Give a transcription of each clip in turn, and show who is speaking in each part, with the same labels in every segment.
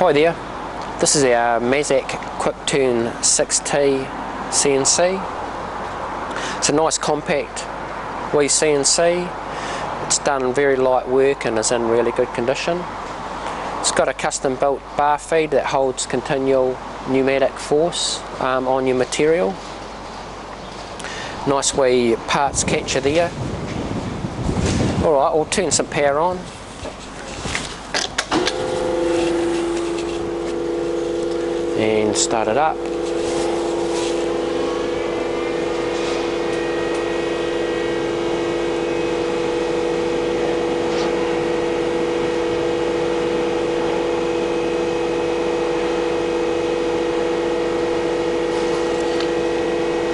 Speaker 1: Hi there, this is our Mazak QT-6T CNC. It's a nice compact wee CNC. It's done very light work and is in really good condition. It's got a custom built bar feed that holds continual pneumatic force on your material. Nice wee parts catcher there. Alright, we'll turn some power on. And start it up.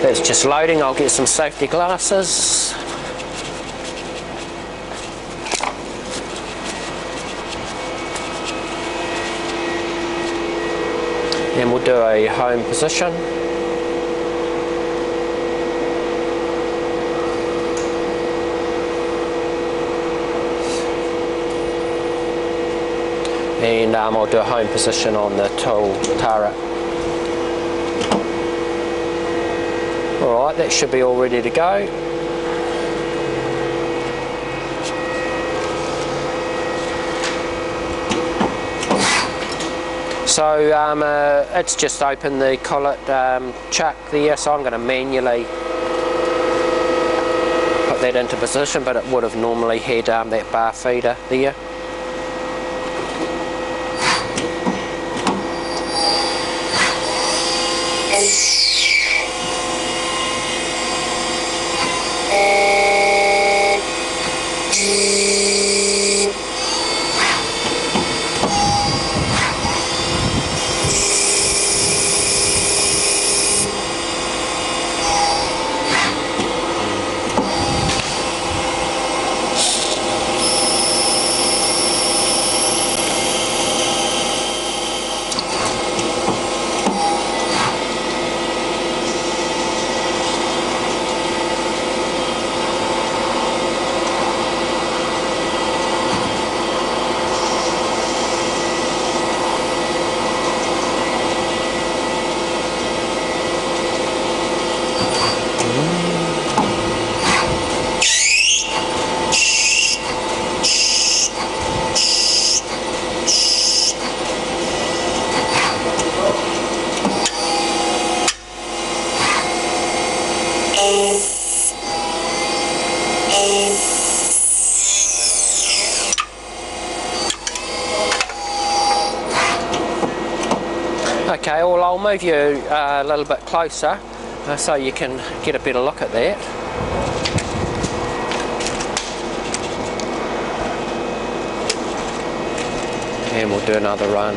Speaker 1: That's just loading. I'll get some safety glasses. And we'll do a home position. And I'll do a home position on the tool turret. Alright, that should be all ready to go. So it's just opened the collet chuck there, so I'm going to manually put that into position, but it would have normally had that bar feeder there. Okay, well I'll move you a little bit closer so you can get a better look at that. And we'll do another run.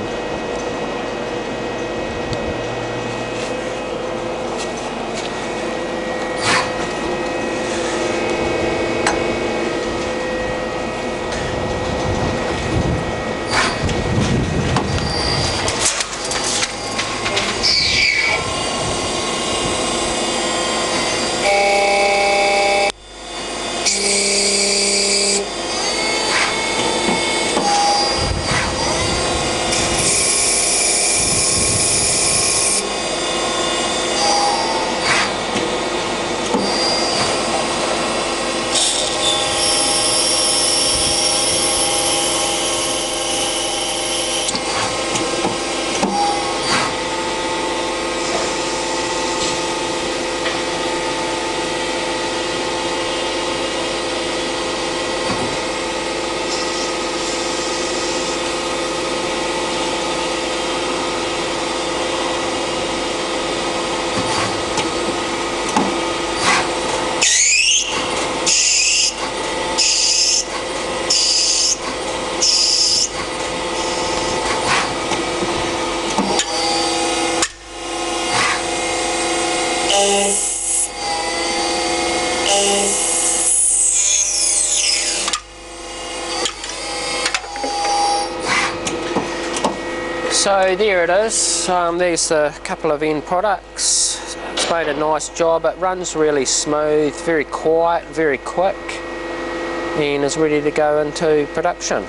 Speaker 1: So there it is, there's a couple of end products. It's made a nice job. It runs really smooth, very quiet, very quick, and is ready to go into production.